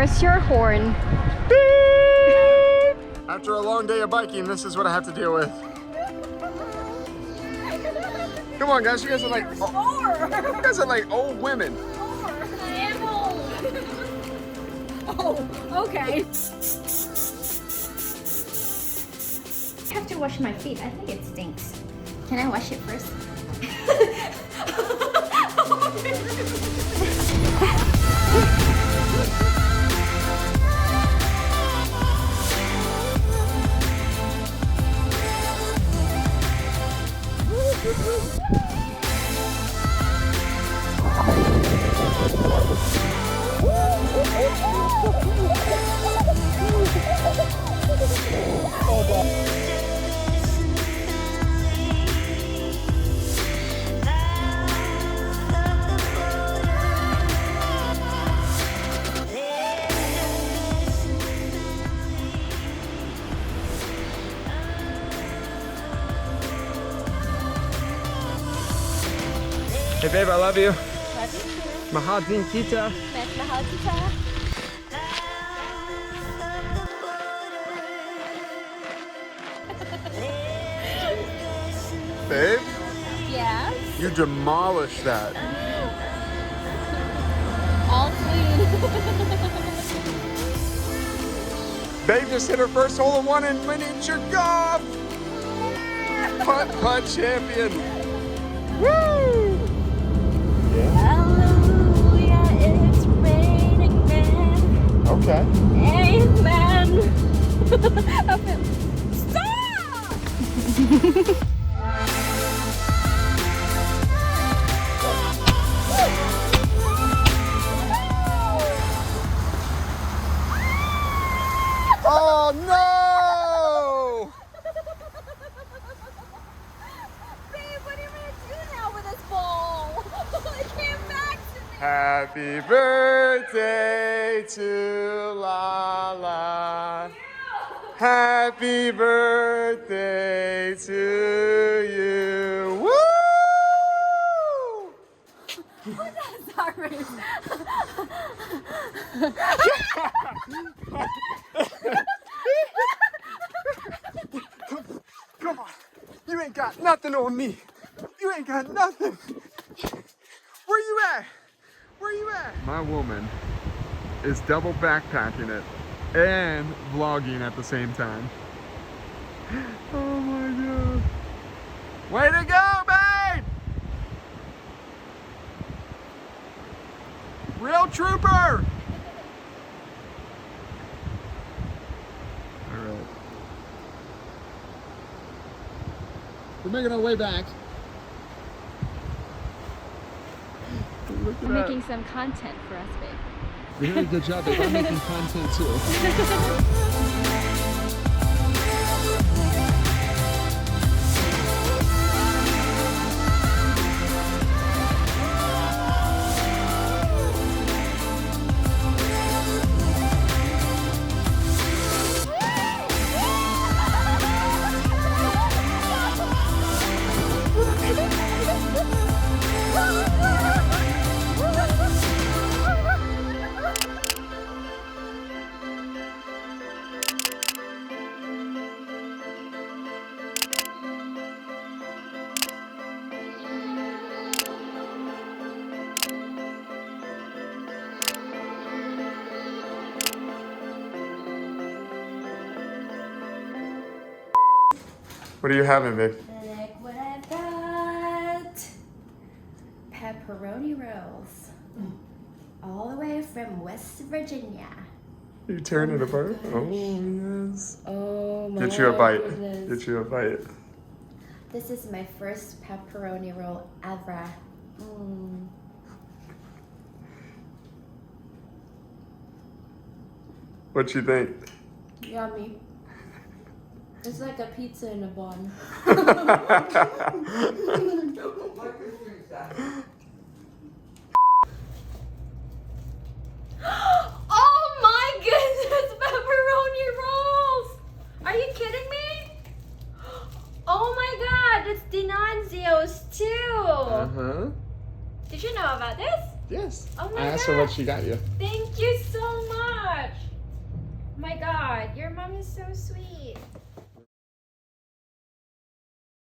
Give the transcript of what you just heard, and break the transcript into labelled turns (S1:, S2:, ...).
S1: Where's your horn?
S2: After a long day of biking, this is what I have to deal with. Come on, guys. You guys are like, you guys are like old women.
S1: I am old. Oh, okay. I have to wash my feet. I think it stinks. Can I wash it first?
S2: Hey babe, I love you.
S1: Love you too.
S2: Mahal din kita.
S1: Mahal kita.
S2: Babe,
S1: Yes.
S2: you demolished that.
S1: All clean.
S2: Babe just hit her first hole in one in miniature golf. Putt champion. Woo!
S1: Hallelujah, it's raining men.
S2: Okay.
S1: Amen. Stop!
S2: Oh no!
S1: Babe, what are you gonna do now with this ball? It came back to me.
S2: Happy birthday to Lala. Happy birthday to you. Woo!
S1: Sorry.
S2: Come on. You ain't got nothing on me. You ain't got nothing. Where you at? Where you at? My woman is double backpacking it and vlogging at the same time. Oh my god. Way to go, babe! Real trooper! Alright. We're making our way back. Look at
S1: You're
S2: that.
S1: making some content for us, babe.
S2: You're doing a good job, babe. I'm making content too. What are you having, babe?
S1: Look what I've got. Pepperoni rolls. All the way from West Virginia.
S2: You tearing it apart? Oh, yes.
S1: Oh my
S2: Get you a bite.
S1: goodness.
S2: Get you a bite.
S1: This is my first pepperoni roll ever.
S2: What you think?
S1: Yummy. It's like a pizza in a bun. Oh my goodness, pepperoni rolls! Are you kidding me? Oh my god, it's Dinanzio's too!
S2: Uh-huh.
S1: Did you know about this?
S2: Yes.
S1: Oh my
S2: I asked her what
S1: God.
S2: she got you.
S1: Thank you so much. My God, your mom is so sweet.